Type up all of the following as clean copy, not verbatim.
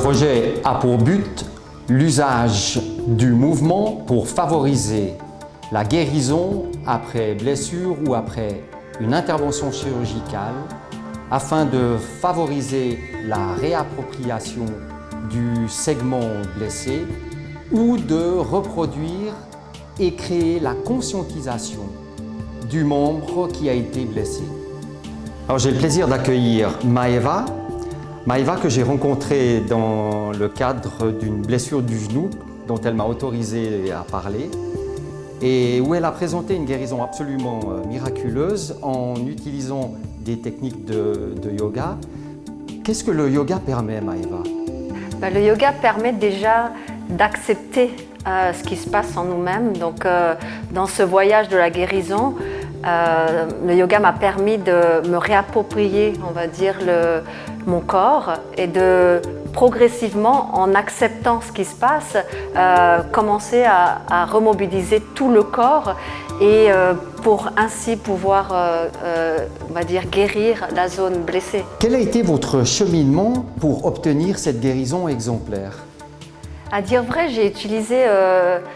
projet a pour but l'usage du mouvement pour favoriser la guérison après blessure ou après une intervention chirurgicale afin de favoriser la réappropriation du segment blessé ou de reproduire et créer la conscientisation du membre qui a été blessé. Alors j'ai le plaisir d'accueillir Maeva. Maeva que j'ai rencontrée dans le cadre d'une blessure du genou dont elle m'a autorisé à parler et où elle a présenté une guérison absolument miraculeuse en utilisant des techniques de yoga. Qu'est-ce que le yoga permet, Maeva? Le yoga permet déjà d'accepter ce qui se passe en nous-mêmes. Donc, dans ce voyage de la guérison, le yoga m'a permis de me réapproprier, on va dire, mon corps et de progressivement, en acceptant ce qui se passe, commencer à remobiliser tout le corps et pour ainsi pouvoir, on va dire, guérir la zone blessée. Quel a été votre cheminement pour obtenir cette guérison exemplaire? À dire vrai, j'ai utilisé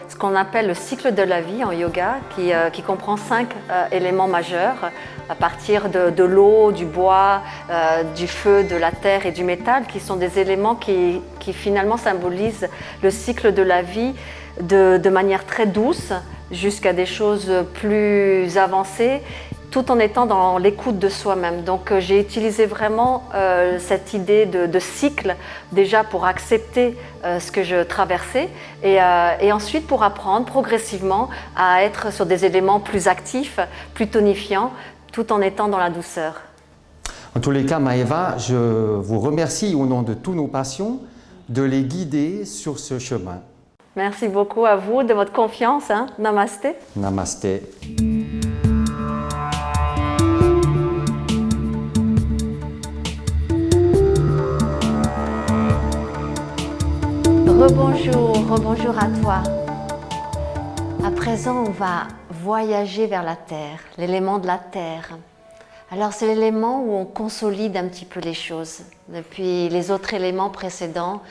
ce qu'on appelle le cycle de la vie en yoga, qui comprend 5 éléments majeurs, à partir de l'eau, du bois, du feu, de la terre et du métal, qui sont des éléments qui finalement symbolisent le cycle de la vie de manière très douce, jusqu'à des choses plus avancées, tout en étant dans l'écoute de soi-même. Donc j'ai utilisé vraiment cette idée de cycle, déjà pour accepter ce que je traversais et ensuite pour apprendre progressivement à être sur des éléments plus actifs, plus tonifiants, tout en étant dans la douceur. En tous les cas, Maeva, je vous remercie au nom de tous nos patients de les guider sur ce chemin. Merci beaucoup à vous de votre confiance. Namasté. Namasté. Rebonjour à toi. À présent, on va voyager vers la terre, l'élément de la terre. Alors, c'est l'élément où on consolide un petit peu les choses. Depuis les autres éléments précédents,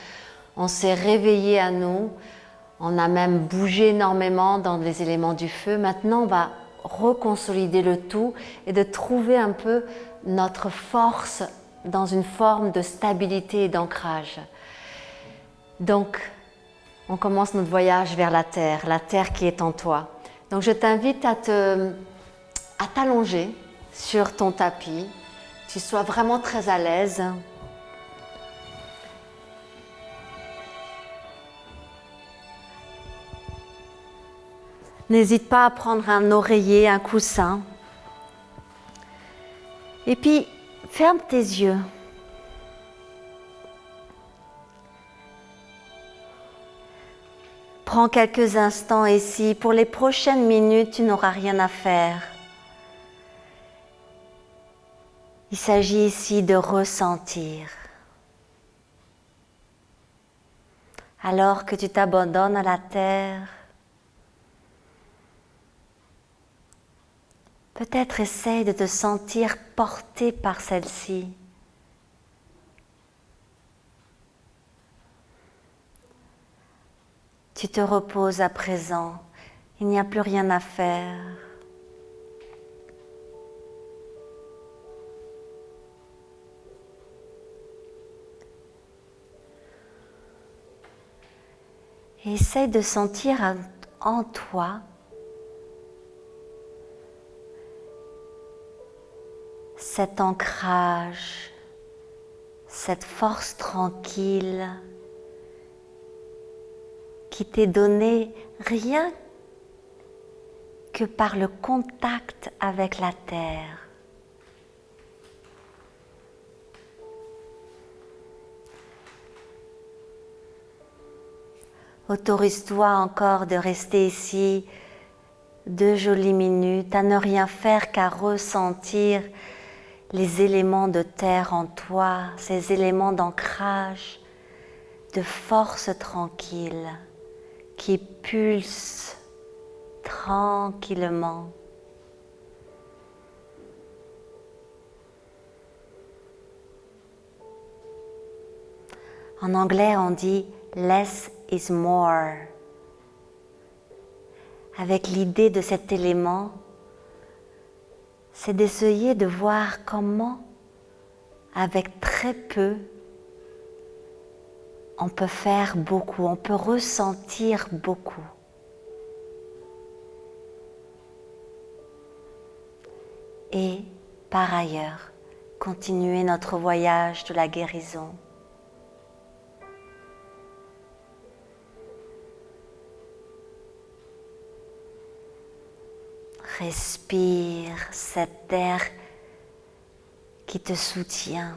on s'est réveillé à nous, on a même bougé énormément dans les éléments du feu. Maintenant, on va reconsolider le tout et de trouver un peu notre force dans une forme de stabilité et d'ancrage. Donc, on commence notre voyage vers la terre qui est en toi. Donc, je t'invite à t'allonger sur ton tapis, que tu sois vraiment très à l'aise. N'hésite pas à prendre un oreiller, un coussin. Et puis, ferme tes yeux. Prends quelques instants ici. Pour les prochaines minutes, tu n'auras rien à faire. Il s'agit ici de ressentir. Alors que tu t'abandonnes à la terre, peut-être essaye de te sentir porté par celle-ci. Tu te reposes à présent, il n'y a plus rien à faire. Et essaye de sentir en toi cet ancrage, cette force tranquille qui t'est donnée rien que par le contact avec la terre. Autorise-toi encore de rester ici 2 jolies minutes, à ne rien faire qu'à ressentir les éléments de terre en toi, ces éléments d'ancrage, de force tranquille qui pulsent tranquillement. En anglais, on dit « less is more ». Avec l'idée de cet élément, c'est d'essayer de voir comment, avec très peu, on peut faire beaucoup, on peut ressentir beaucoup. Et, par ailleurs, continuer notre voyage de la guérison. Respire cet air qui te soutient.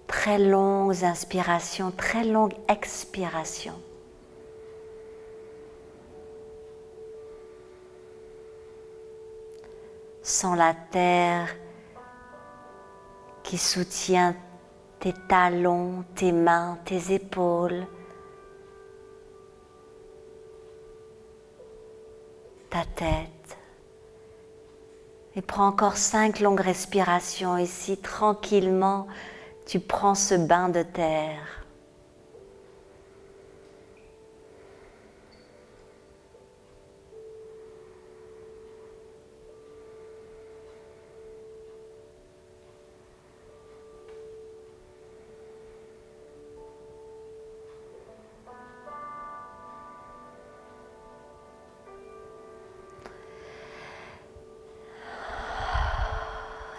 Très longues inspirations, très longues expirations. Sens la terre qui soutient tes talons, tes mains, tes épaules, ta tête. Et prends encore 5 longues respirations ici, tranquillement, tu prends ce bain de terre.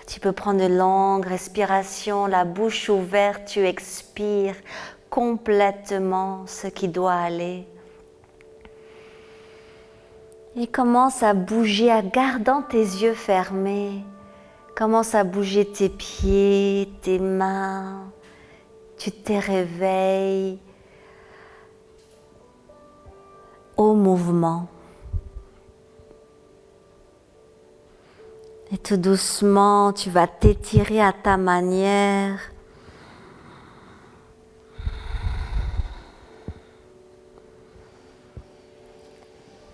Tu peux prendre de longues respirations, la bouche ouverte, tu expires complètement ce qui doit aller. Et commence à bouger en gardant tes yeux fermés. Commence à bouger tes pieds, tes mains. Tu te réveilles au mouvement. Et tout doucement, tu vas t'étirer à ta manière.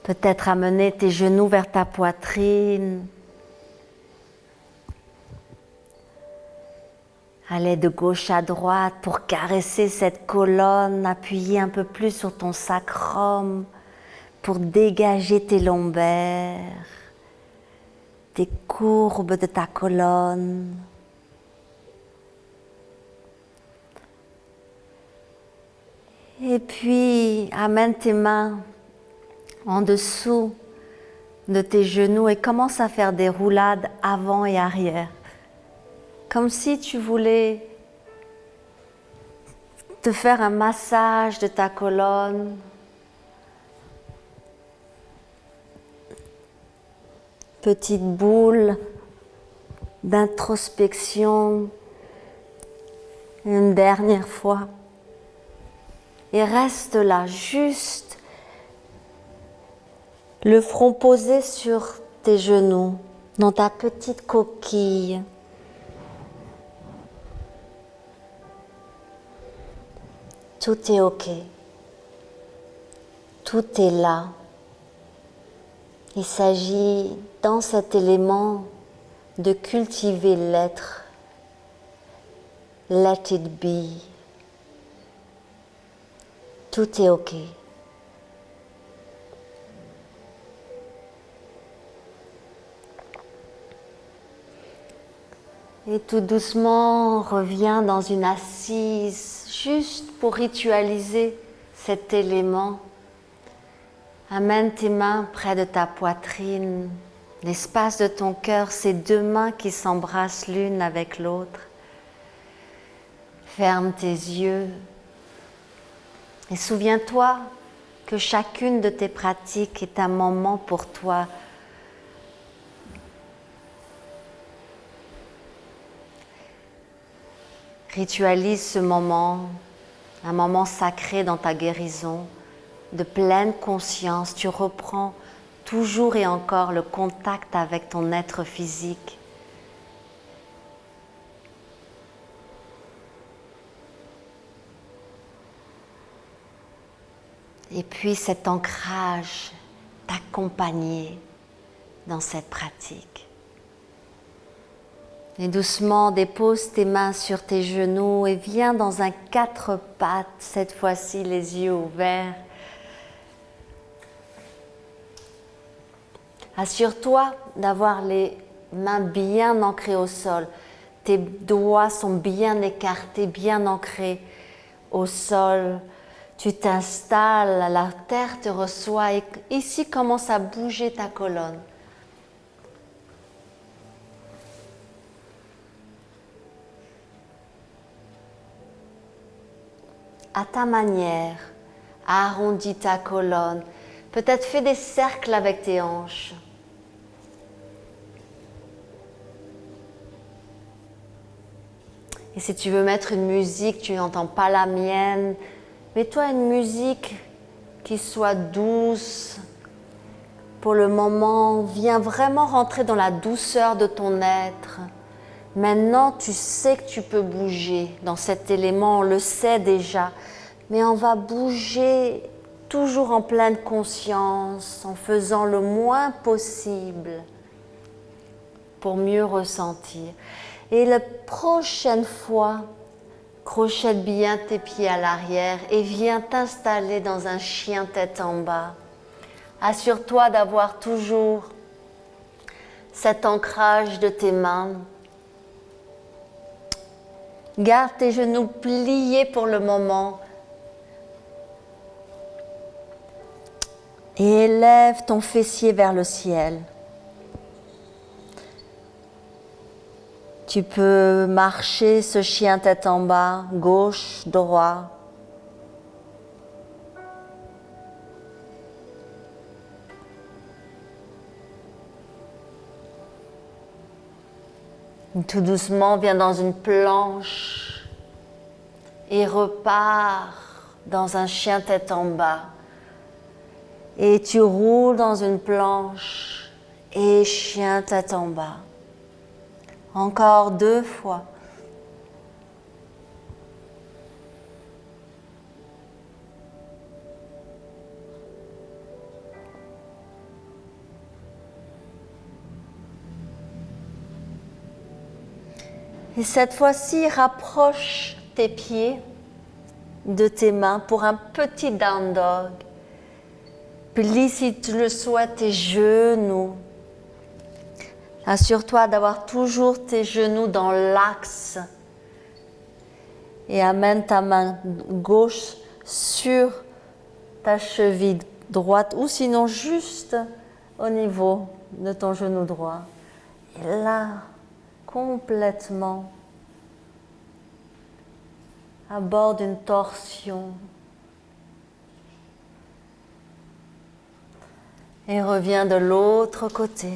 Peut-être amener tes genoux vers ta poitrine. Aller de gauche à droite pour caresser cette colonne, appuyer un peu plus sur ton sacrum pour dégager tes lombaires. Tes courbes de ta colonne. Et puis, amène tes mains en dessous de tes genoux et commence à faire des roulades avant et arrière. Comme si tu voulais te faire un massage de ta colonne. Petite boule d'introspection, une dernière fois. Et reste là, juste le front posé sur tes genoux, dans ta petite coquille. Tout est OK. Tout est là. Il s'agit, dans cet élément, de cultiver l'être. Let it be. Tout est OK. Et tout doucement, reviens dans une assise, juste pour ritualiser cet élément. Amène tes mains près de ta poitrine, l'espace de ton cœur, ces deux mains qui s'embrassent l'une avec l'autre. Ferme tes yeux et souviens-toi que chacune de tes pratiques est un moment pour toi. Ritualise ce moment, un moment sacré dans ta guérison. De pleine conscience, tu reprends toujours et encore le contact avec ton être physique. Et puis cet ancrage t'accompagner dans cette pratique. Et doucement, dépose tes mains sur tes genoux et viens dans un 4 pattes, cette fois-ci les yeux ouverts. Assure-toi d'avoir les mains bien ancrées au sol. Tes doigts sont bien écartés, bien ancrés au sol. Tu t'installes, la terre te reçoit et ici commence à bouger ta colonne. À ta manière, arrondis ta colonne. Peut-être fais des cercles avec tes hanches. Et si tu veux mettre une musique, tu n'entends pas la mienne, mets-toi une musique qui soit douce. Pour le moment, viens vraiment rentrer dans la douceur de ton être. Maintenant, tu sais que tu peux bouger dans cet élément, on le sait déjà, mais on va bouger toujours en pleine conscience, en faisant le moins possible pour mieux ressentir. Et la prochaine fois, crochette bien tes pieds à l'arrière et viens t'installer dans un chien tête en bas. Assure-toi d'avoir toujours cet ancrage de tes mains. Garde tes genoux pliés pour le moment. Et élève ton fessier vers le ciel. Tu peux marcher ce chien tête en bas, gauche, droit. Tout doucement, viens dans une planche et repars dans un chien tête en bas. Et tu roules dans une planche et chien tête en bas. Encore 2 fois. Et cette fois-ci, rapproche tes pieds de tes mains pour un petit down dog. Plie si tu le souhaites tes genoux. Assure-toi d'avoir toujours tes genoux dans l'axe. Et amène ta main gauche sur ta cheville droite ou sinon juste au niveau de ton genou droit. Et là, complètement à bord d'une torsion. Et reviens de l'autre côté.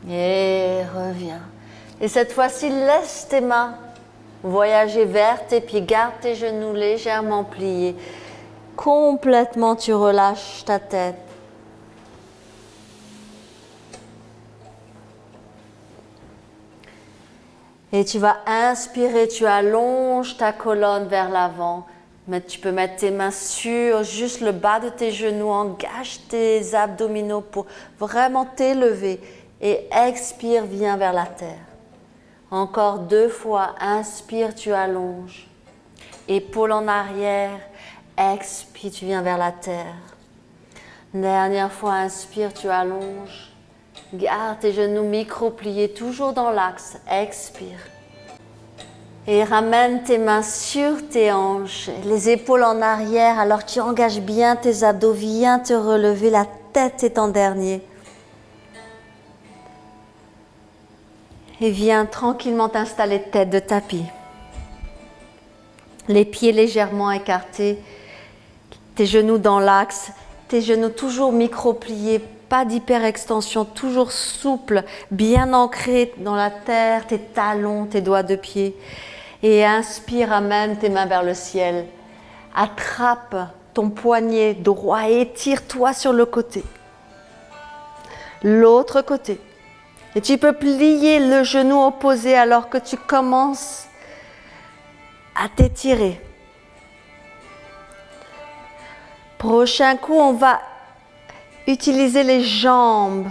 Et reviens. Et cette fois-ci, laisse tes mains voyager vers tes pieds. Garde tes genoux légèrement pliés. Complètement, tu relâches ta tête. Et tu vas inspirer, tu allonges ta colonne vers l'avant. Mais tu peux mettre tes mains sur juste le bas de tes genoux. Engage tes abdominaux pour vraiment t'élever. Et expire, viens vers la terre. Encore 2 fois, inspire, tu allonges. Épaule en arrière, expire, tu viens vers la terre. Dernière fois, inspire, tu allonges. Garde tes genoux micro-pliés, toujours dans l'axe, expire. Et ramène tes mains sur tes hanches, les épaules en arrière, alors tu engages bien tes abdos, viens te relever, la tête est en dernier. Et viens tranquillement t'installer tête de tapis. Les pieds légèrement écartés, tes genoux dans l'axe, tes genoux toujours micro-pliés, pas d'hyperextension, toujours souple, bien ancré dans la terre, tes talons, tes doigts de pied. Et inspire, amène tes mains vers le ciel. Attrape ton poignet droit et étire-toi sur le côté. L'autre côté. Et tu peux plier le genou opposé alors que tu commences à t'étirer. Prochain coup, on va utiliser les jambes.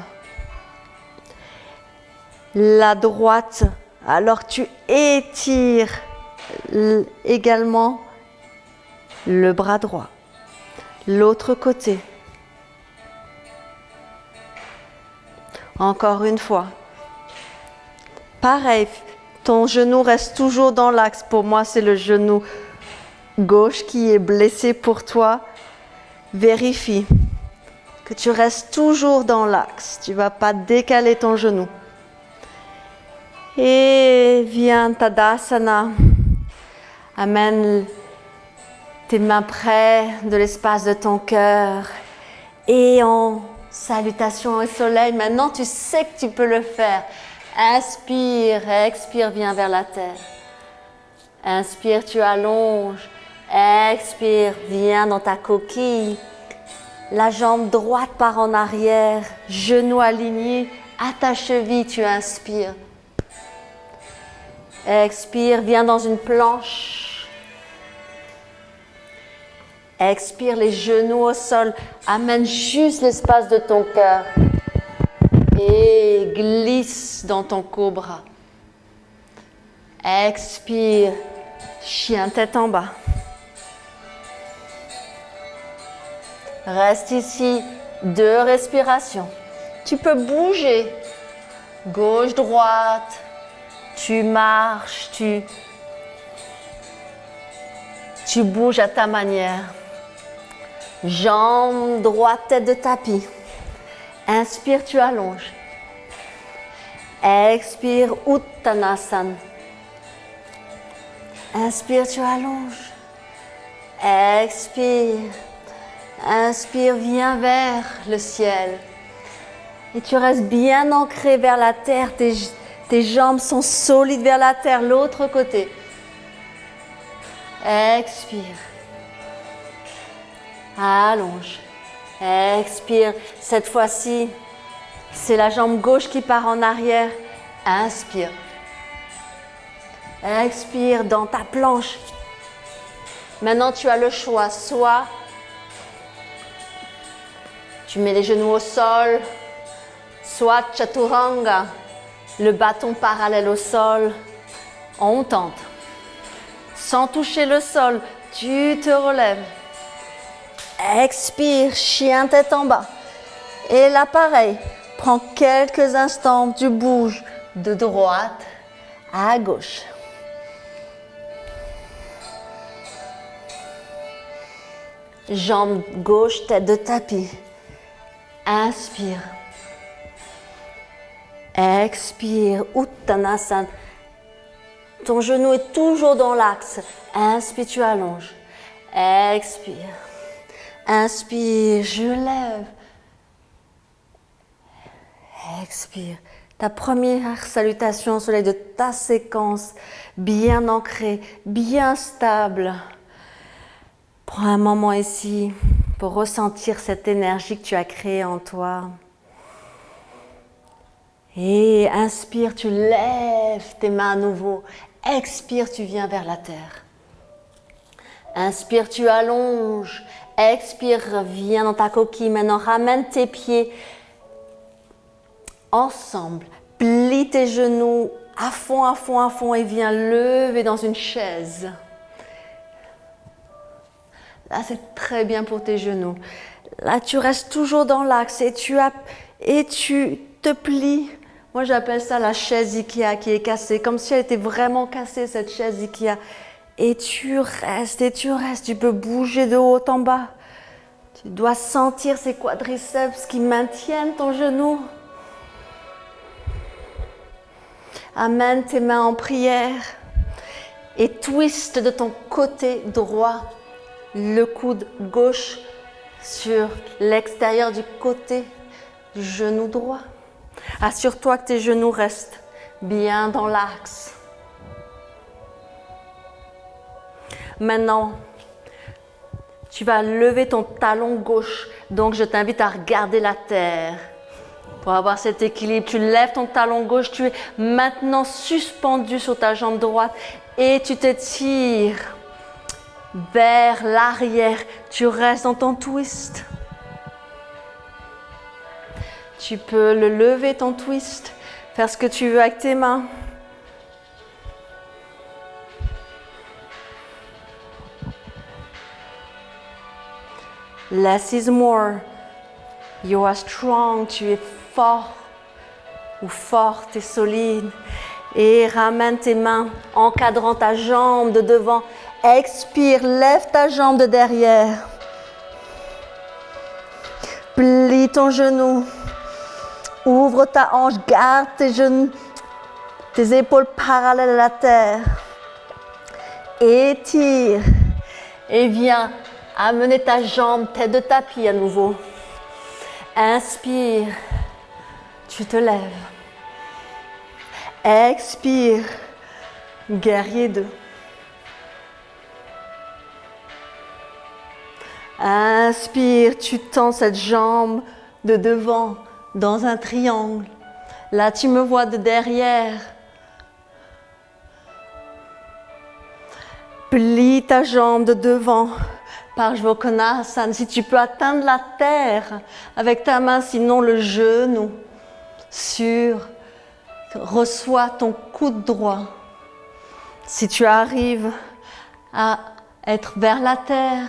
La droite, alors tu étires également le bras droit. L'autre côté. Encore une fois. Pareil, ton genou reste toujours dans l'axe. Pour moi, c'est le genou gauche qui est blessé pour toi. Vérifie que tu restes toujours dans l'axe. Tu ne vas pas décaler ton genou. Et viens Tadasana. Amène tes mains près de l'espace de ton cœur. Et en salutation au soleil, maintenant tu sais que tu peux le faire. Inspire, expire, viens vers la terre. Inspire, tu allonges. Expire, viens dans ta coquille. La jambe droite part en arrière, genou aligné, à ta cheville, tu inspires. Expire, viens dans une planche. Expire, les genoux au sol. Amène juste l'espace de ton cœur. Et glisse dans ton cobra. Expire, chien tête en bas. Reste ici, 2 respirations. Tu peux bouger. Gauche, droite. Tu marches, tu bouges à ta manière. Jambe droite, tête de tapis. Inspire, tu allonges. Expire, Uttanasana. Inspire, tu allonges. Expire. Inspire, viens vers le ciel. Et tu restes bien ancré vers la terre. Tes jambes sont solides vers la terre. L'autre côté. Expire. Allonge. Expire. Cette fois-ci, c'est la jambe gauche qui part en arrière. Inspire. Expire dans ta planche. Maintenant, tu as le choix. Soit tu mets les genoux au sol, soit Chaturanga, le bâton parallèle au sol. On tente. Sans toucher le sol, tu te relèves. Expire, chien tête en bas. Et là, pareil, prends quelques instants, tu bouges de droite à gauche. Jambe gauche, tête de tapis. Inspire. Expire, Uttanasana. Ton genou est toujours dans l'axe. Inspire, tu allonges. Expire. Inspire, je lève. Expire. Ta première salutation au soleil de ta séquence, bien ancrée, bien stable. Prends un moment ici pour ressentir cette énergie que tu as créée en toi. Et inspire, tu lèves tes mains à nouveau. Expire, tu viens vers la terre. Inspire, tu allonges. Expire, viens dans ta coquille. Maintenant, ramène tes pieds ensemble. Plie tes genoux à fond, à fond, à fond et viens lever dans une chaise. Là, c'est très bien pour tes genoux. Là, tu restes toujours dans l'axe et tu te plies. Moi, j'appelle ça la chaise Ikea qui est cassée, comme si elle était vraiment cassée, cette chaise Ikea. Et tu restes, tu peux bouger de haut en bas. Tu dois sentir ces quadriceps qui maintiennent ton genou. Amène tes mains en prière et twist de ton côté droit le coude gauche sur l'extérieur du côté du genou droit. Assure-toi que tes genoux restent bien dans l'axe. Maintenant, tu vas lever ton talon gauche. Donc, je t'invite à regarder la terre. Pour avoir cet équilibre, tu lèves ton talon gauche. Tu es maintenant suspendu sur ta jambe droite et tu t'étires. vers l'arrière. Tu restes dans ton twist. Tu peux le lever, ton twist, faire ce que tu veux avec tes mains. Less is more. You are strong. Tu es fort ou forte et solide. Et ramène tes mains, encadrant ta jambe de devant. Expire, lève ta jambe de derrière. Plie ton genou. Ouvre ta hanche, garde tes genoux, tes épaules parallèles à la terre. Étire et viens amener ta jambe tête de tapis à nouveau. Inspire, tu te lèves. Expire, guerrier 2. Inspire, tu tends cette jambe de devant dans un triangle. Là, tu me vois de derrière. Plie ta jambe de devant. Parshvottanasana, si tu peux atteindre la terre avec ta main, sinon le genou reçois ton coude droit. Si tu arrives à être vers la terre,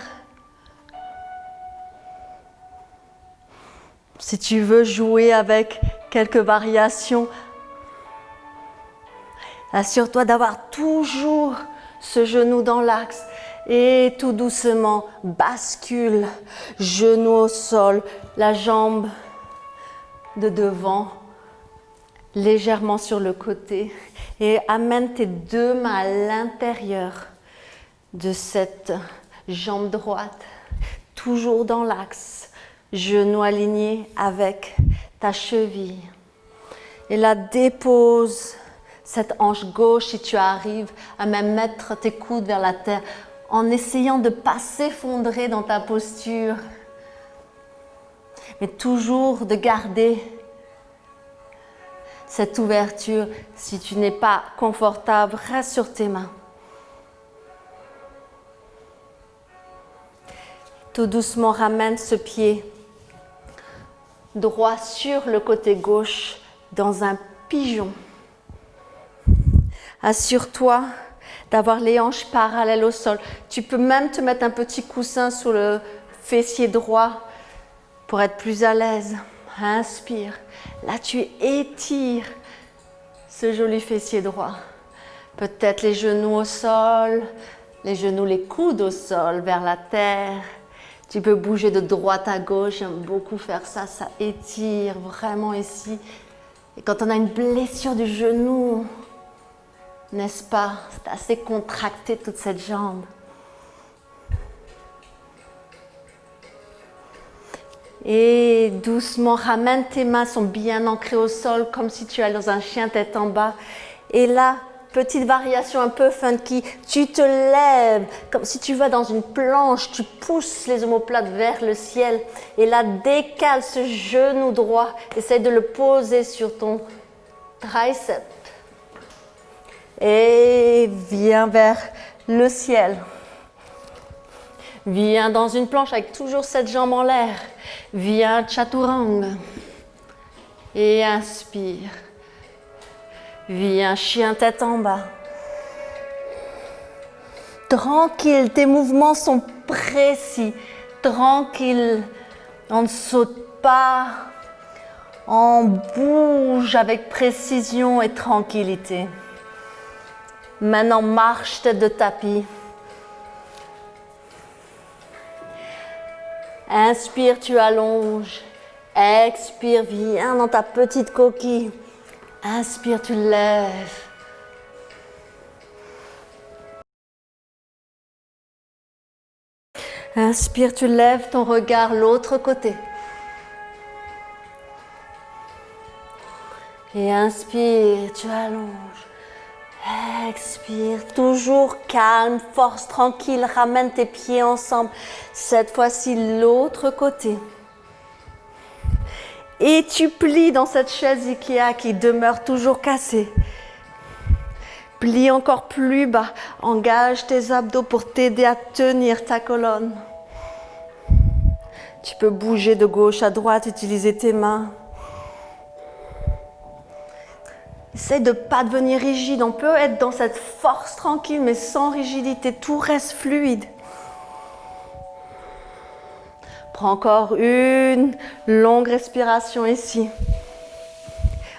si tu veux jouer avec quelques variations, assure-toi d'avoir toujours ce genou dans l'axe. Et tout doucement, bascule, genou au sol, la jambe de devant, légèrement sur le côté. Et amène tes deux mains à l'intérieur de cette jambe droite, toujours dans l'axe, genou aligné avec ta cheville. Et là, dépose cette hanche gauche si tu arrives à même mettre tes coudes vers la terre, en essayant de ne pas s'effondrer dans ta posture, mais toujours de garder cette ouverture. Si tu n'es pas confortable, reste sur tes mains. Tout doucement, ramène ce pied droit sur le côté gauche dans un pigeon. Assure-toi d'avoir les hanches parallèles au sol. Tu peux même te mettre un petit coussin sous le fessier droit pour être plus à l'aise. Inspire. Là, tu étires ce joli fessier droit. Peut-être les genoux au sol, les genoux, les coudes au sol, vers la terre. Tu peux bouger de droite à gauche. J'aime beaucoup faire ça. Ça étire vraiment ici. Et quand on a une blessure du genou, n'est-ce pas? C'est assez contracté toute cette jambe. Et doucement, ramène tes mains, sont bien ancrées au sol, comme si tu allais dans un chien tête en bas. Et là, petite variation un peu funky, tu te lèves, comme si tu vas dans une planche, tu pousses les omoplates vers le ciel. Et là, décale ce genou droit, essaye de le poser sur ton triceps. Et viens vers le ciel. Viens dans une planche avec toujours cette jambe en l'air. Viens chaturanga. Et inspire. Viens chien tête en bas. Tranquille, tes mouvements sont précis. Tranquille. On ne saute pas. On bouge avec précision et tranquillité. Maintenant, marche tête de tapis. Inspire, tu allonges. Expire, viens dans ta petite coquille. Inspire, tu lèves. Inspire, tu lèves ton regard l'autre côté. Et inspire, tu allonges. Expire, toujours calme, force, tranquille, ramène tes pieds ensemble. Cette fois-ci, l'autre côté. Et tu plies dans cette chaise Ikea qui demeure toujours cassée. Plie encore plus bas. Engage tes abdos pour t'aider à tenir ta colonne. Tu peux bouger de gauche à droite, utiliser tes mains. Essaye de ne pas devenir rigide. On peut être dans cette force tranquille, mais sans rigidité. Tout reste fluide. Prends encore une longue respiration ici.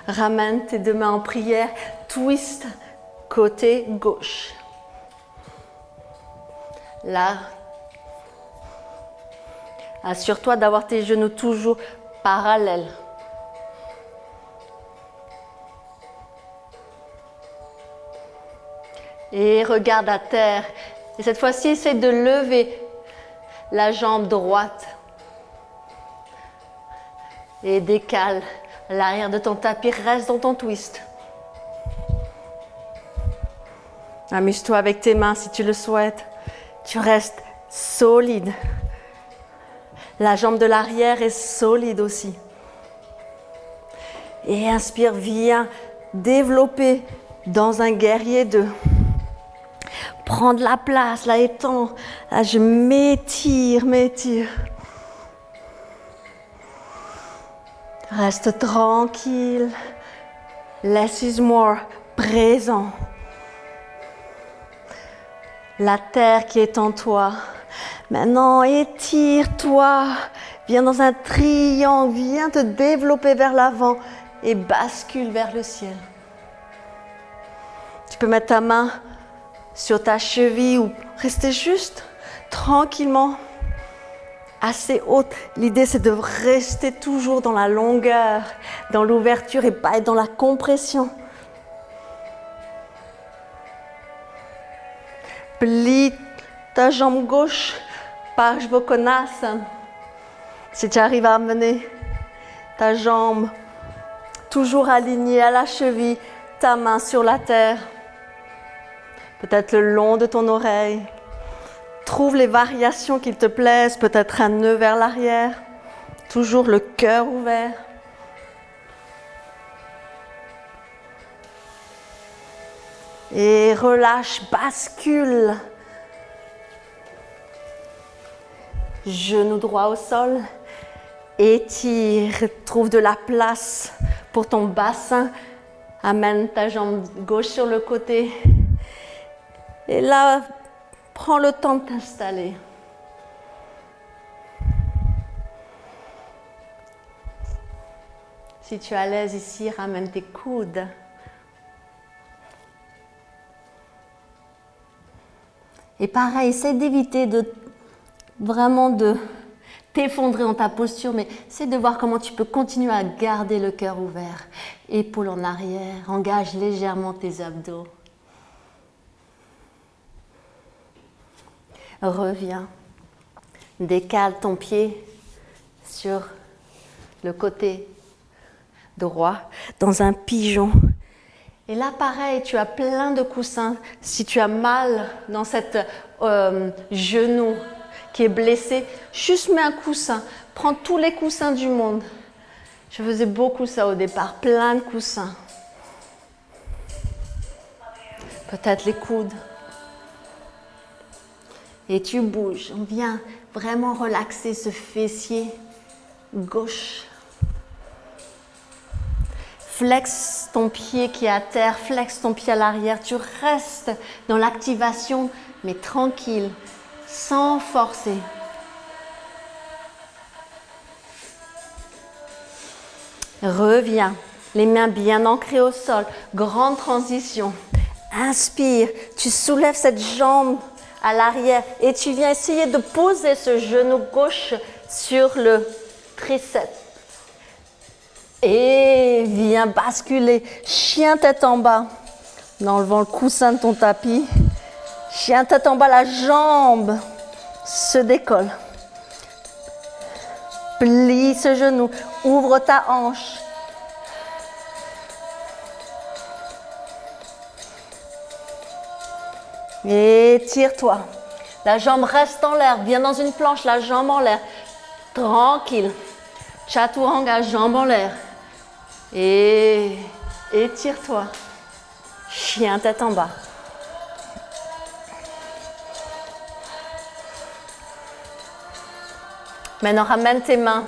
Ramène tes deux mains en prière. Twist côté gauche. Là, assure-toi d'avoir tes genoux toujours parallèles. Et regarde à terre. Et cette fois-ci, essaie de lever la jambe droite. Et décale l'arrière de ton tapis. Reste dans ton twist. Amuse-toi avec tes mains si tu le souhaites. Tu restes solide. La jambe de l'arrière est solide aussi. Et inspire, viens développer dans un guerrier 2. Prends de la place, là étends. Là je m'étire. Reste tranquille. Less is more. Présent. La terre qui est en toi. Maintenant, étire-toi. Viens dans un triangle. Viens te développer vers l'avant et bascule vers le ciel. Tu peux mettre ta main sur ta cheville ou rester juste tranquillement assez haute. L'idée, c'est de rester toujours dans la longueur, dans l'ouverture et pas être dans la compression. Plie ta jambe gauche, Parshvakonasana. Si tu arrives à amener ta jambe toujours alignée à la cheville, ta main sur la terre, peut-être le long de ton oreille. Trouve les variations qui te plaisent, peut-être un nœud vers l'arrière, toujours le cœur ouvert. Et relâche, bascule. Genou droit au sol. Étire, trouve de la place pour ton bassin. Amène ta jambe gauche sur le côté. Et là, prends le temps de t'installer. Si tu es à l'aise ici, ramène tes coudes. Et pareil, essaie d'éviter de t'effondrer dans ta posture, mais essaie de voir comment tu peux continuer à garder le cœur ouvert. Épaules en arrière, engage légèrement tes abdos. Reviens, décale ton pied sur le côté droit dans un pigeon. Et là, pareil, tu as plein de coussins. Si tu as mal dans cet genou qui est blessé, juste mets un coussin. Prends tous les coussins du monde. Je faisais beaucoup ça au départ, plein de coussins. Peut-être les coudes. Et tu bouges. On vient vraiment relaxer ce fessier gauche. Flexe ton pied qui est à terre, flexe ton pied à l'arrière. Tu restes dans l'activation, mais tranquille, sans forcer. Reviens, les mains bien ancrées au sol. Grande transition. Inspire, tu soulèves cette jambe à l'arrière et tu viens essayer de poser ce genou gauche sur le triceps. Et viens basculer, chien tête en bas, en enlevant le coussin de ton tapis. Chien tête en bas, la jambe se décolle. Plie ce genou, ouvre ta hanche. Et tire-toi. La jambe reste en l'air, viens dans une planche, la jambe en l'air. Tranquille. Chaturanga, jambe en l'air. Et étire-toi. Chien tête en bas. Maintenant, ramène tes mains,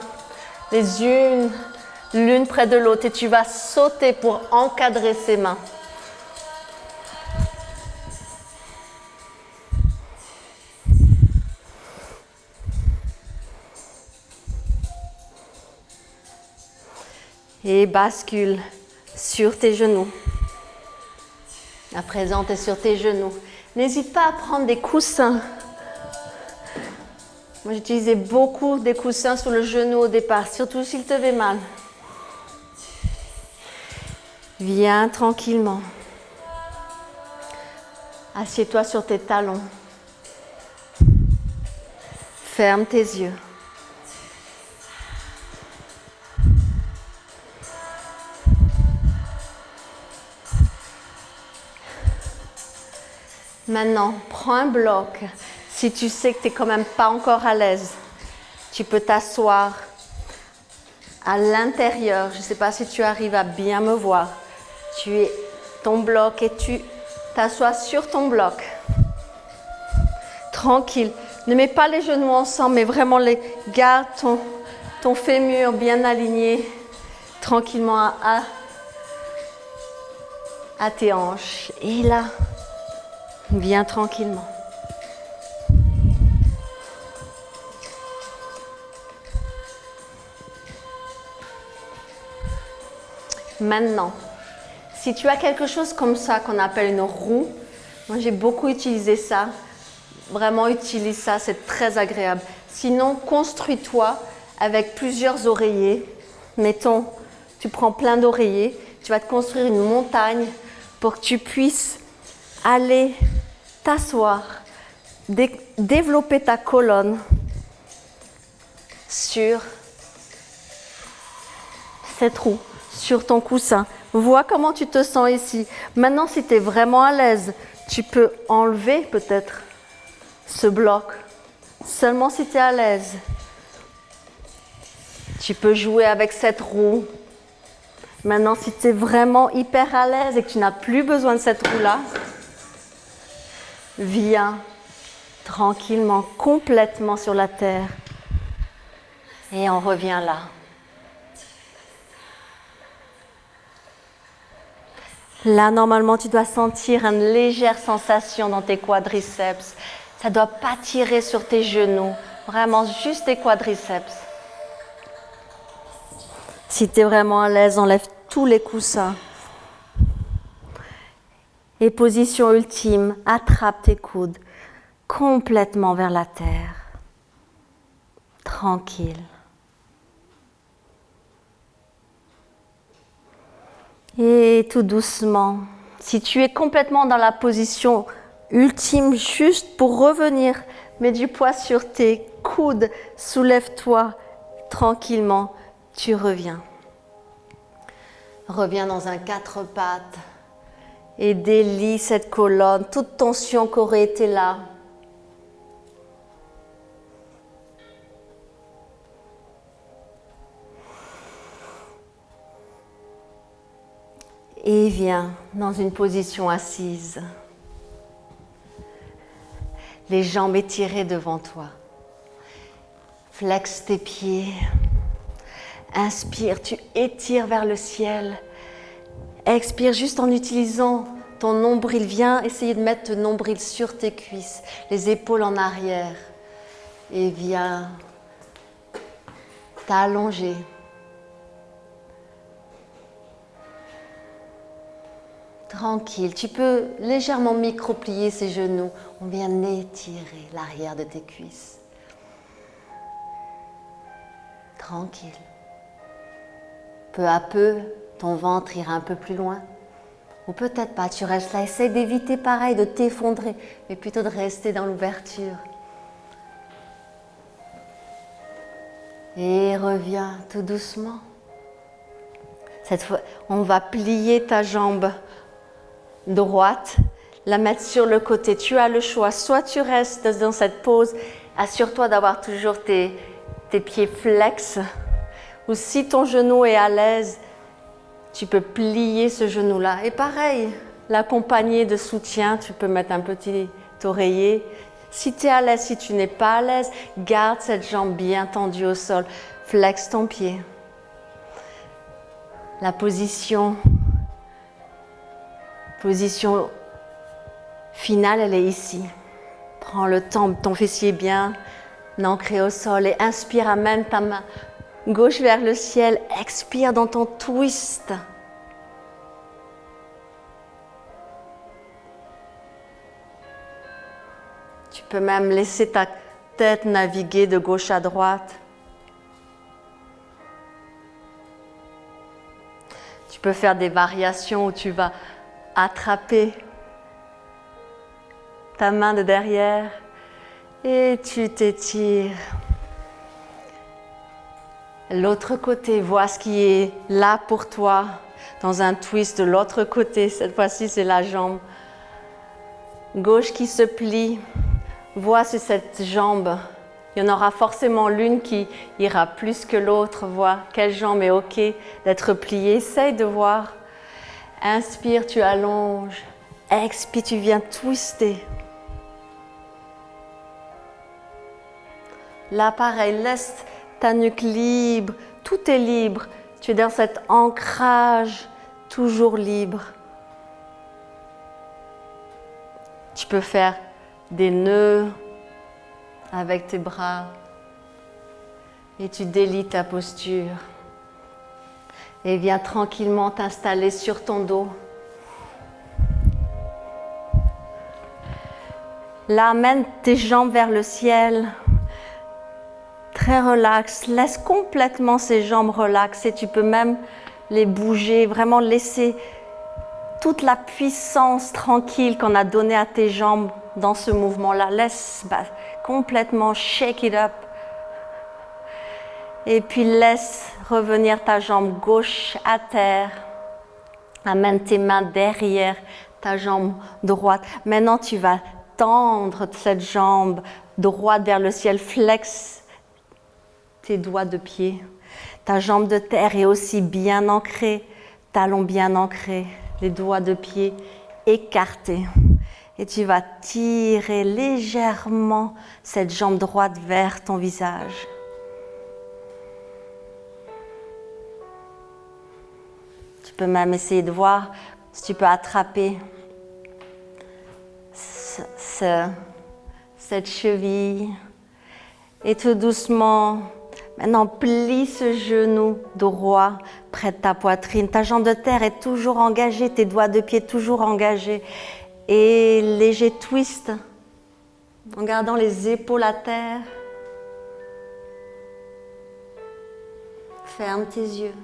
les unes l'une près de l'autre, et tu vas sauter pour encadrer ces mains. Et bascule sur tes genoux. À présent, tu es sur tes genoux. N'hésite pas à prendre des coussins. Moi, j'utilisais beaucoup des coussins sur le genou au départ, surtout s'il te fait mal. Viens tranquillement. Assieds-toi sur tes talons. Ferme tes yeux. Maintenant, prends un bloc. Si tu sais que tu n'es quand même pas encore à l'aise, tu peux t'asseoir à l'intérieur. Je ne sais pas si tu arrives à bien me voir. Tu es ton bloc et tu t'assois sur ton bloc. Tranquille. Ne mets pas les genoux ensemble, mais vraiment garde ton fémur bien aligné tranquillement à tes hanches. Et là, viens tranquillement. Maintenant, si tu as quelque chose comme ça qu'on appelle une roue, moi j'ai beaucoup utilisé ça, vraiment utilise ça, c'est très agréable. Sinon, construis-toi avec plusieurs oreillers. Mettons, tu prends plein d'oreillers, tu vas te construire une montagne pour que tu puisses aller t'asseoir, développer ta colonne sur cette roue, sur ton coussin. Vois comment tu te sens ici. Maintenant, si tu es vraiment à l'aise, tu peux enlever peut-être ce bloc. Seulement si tu es à l'aise. Tu peux jouer avec cette roue. Maintenant, si tu es vraiment hyper à l'aise et que tu n'as plus besoin de cette roue-là, viens tranquillement, complètement sur la terre. Et on revient là. Là, normalement, tu dois sentir une légère sensation dans tes quadriceps. Ça ne doit pas tirer sur tes genoux. Vraiment, juste tes quadriceps. Si tu es vraiment à l'aise, enlève tous les coussins. Et position ultime, attrape tes coudes complètement vers la terre. Tranquille. Et tout doucement, si tu es complètement dans la position ultime, juste pour revenir, mets du poids sur tes coudes, soulève-toi tranquillement, tu reviens. Reviens dans un 4 pattes et délie cette colonne, toute tension qui aurait été là. Et viens dans une position assise. Les jambes étirées devant toi. Flexe tes pieds. Inspire, tu étires vers le ciel. Expire juste en utilisant ton nombril. Viens essayer de mettre ton nombril sur tes cuisses, les épaules en arrière. Et viens t'allonger. Tranquille, tu peux légèrement micro-plier ses genoux. On vient étirer l'arrière de tes cuisses. Tranquille. Peu à peu, ton ventre ira un peu plus loin. Ou peut-être pas, tu restes là. Essaye d'éviter pareil, de t'effondrer, mais plutôt de rester dans l'ouverture. Et reviens tout doucement. Cette fois, on va plier ta jambe droite, la mettre sur le côté. Tu as le choix, soit tu restes dans cette pose, assure-toi d'avoir toujours tes pieds flex, ou si ton genou est à l'aise, tu peux plier ce genou-là. Et pareil, l'accompagner de soutien. Tu peux mettre un petit oreiller. Si tu es à l'aise, si tu n'es pas à l'aise, garde cette jambe bien tendue au sol. Flexe ton pied. La position finale, elle est ici. Prends le temps, ton fessier bien ancré au sol et inspire, amène ta main gauche vers le ciel. Expire dans ton twist. Tu peux même laisser ta tête naviguer de gauche à droite. Tu peux faire des variations où tu vas attraper ta main de derrière et tu t'étires. L'autre côté, vois ce qui est là pour toi dans un twist de l'autre côté. Cette fois-ci, c'est la jambe gauche qui se plie. Vois sur cette jambe, il y en aura forcément l'une qui ira plus que l'autre. Vois quelle jambe est OK d'être pliée. Essaye de voir. Inspire, tu allonges. Expire, tu viens twister. Là, pareil, laisse ta nuque libre. Tout est libre. Tu es dans cet ancrage toujours libre. Tu peux faire des nœuds avec tes bras et tu délies ta posture et viens tranquillement t'installer sur ton dos. Là, amène tes jambes vers le ciel, très relax, laisse complètement ces jambes relaxées, tu peux même les bouger, vraiment laisser toute la puissance tranquille qu'on a donnée à tes jambes dans ce mouvement-là. Laisse complètement shake it up. Et puis laisse revenir ta jambe gauche à terre. Amène tes mains derrière ta jambe droite. Maintenant, tu vas tendre cette jambe droite vers le ciel. Flex tes doigts de pied. Ta jambe de terre est aussi bien ancrée. Talons bien ancrés. Les doigts de pied écartés. Et tu vas tirer légèrement cette jambe droite vers ton visage. Tu peux même essayer de voir si tu peux attraper cette cheville. Et tout doucement, maintenant plie ce genou droit près de ta poitrine. Ta jambe de terre est toujours engagée, tes doigts de pied toujours engagés. Et léger twist en gardant les épaules à terre. Ferme tes yeux.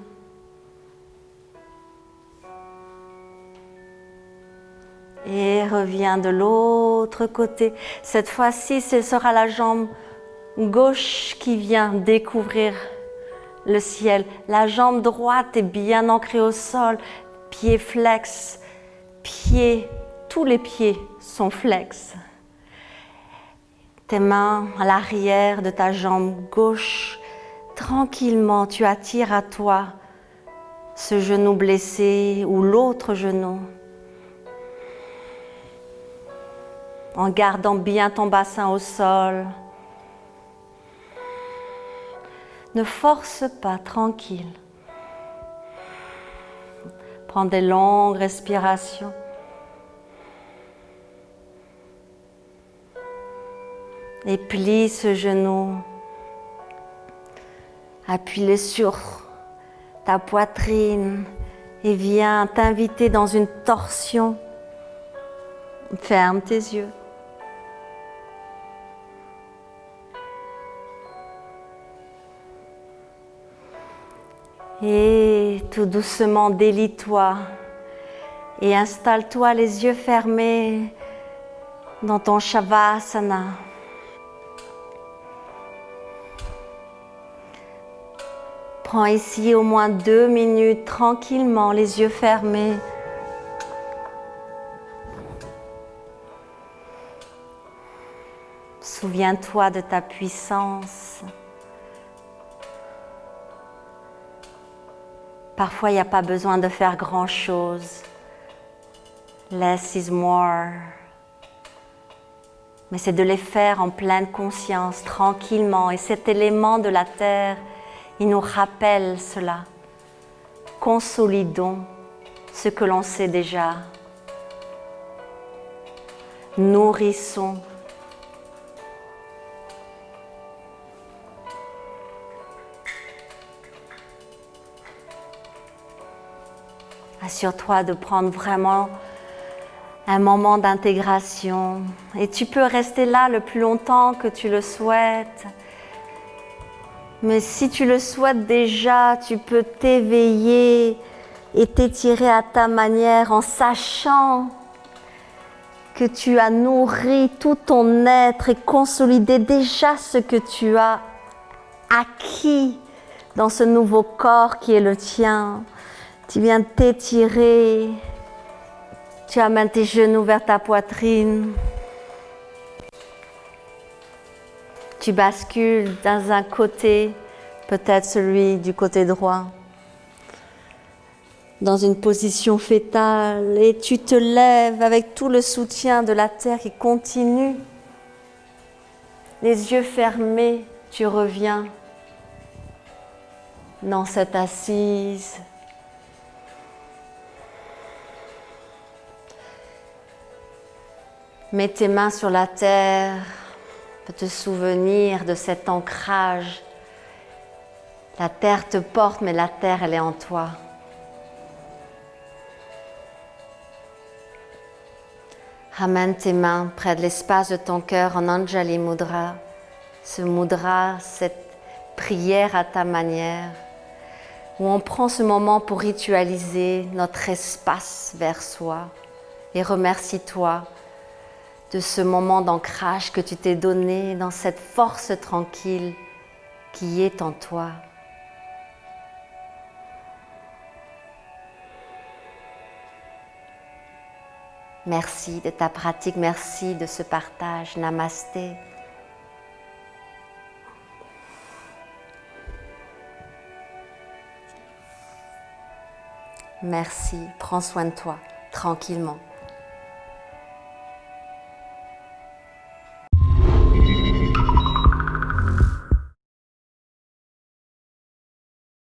Et reviens de l'autre côté. Cette fois-ci, ce sera la jambe gauche qui vient découvrir le ciel. La jambe droite est bien ancrée au sol. Pied flex, tous les pieds sont flex. Tes mains à l'arrière de ta jambe gauche. Tranquillement, tu attires à toi ce genou blessé ou l'autre genou. En gardant bien ton bassin au sol. Ne force pas, tranquille. Prends des longues respirations. Et plie ce genou. Appuie-le sur ta poitrine et viens t'inviter dans une torsion. Ferme tes yeux. Et tout doucement délie-toi et installe-toi les yeux fermés dans ton Shavasana. Prends ici au moins 2 minutes tranquillement, les yeux fermés. Souviens-toi de ta puissance. Parfois, il n'y a pas besoin de faire grand-chose. Less is more. Mais c'est de les faire en pleine conscience, tranquillement. Et cet élément de la terre, il nous rappelle cela. Consolidons ce que l'on sait déjà. Nourrissons. Assure-toi de prendre vraiment un moment d'intégration. Et tu peux rester là le plus longtemps que tu le souhaites. Mais si tu le souhaites déjà, tu peux t'éveiller et t'étirer à ta manière en sachant que tu as nourri tout ton être et consolidé déjà ce que tu as acquis dans ce nouveau corps qui est le tien. Tu viens t'étirer, tu amènes tes genoux vers ta poitrine. Tu bascules dans un côté, peut-être celui du côté droit, dans une position fétale, et tu te lèves avec tout le soutien de la terre qui continue. Les yeux fermés, tu reviens dans cette assise. Mets tes mains sur la terre, pour te souvenir de cet ancrage. La terre te porte, mais la terre, elle est en toi. Ramène tes mains près de l'espace de ton cœur en Anjali Mudra. Ce mudra, cette prière à ta manière, où on prend ce moment pour ritualiser notre espace vers soi. Et remercie-toi de ce moment d'ancrage que tu t'es donné dans cette force tranquille qui est en toi. Merci de ta pratique, merci de ce partage. Namasté. Merci, prends soin de toi, tranquillement.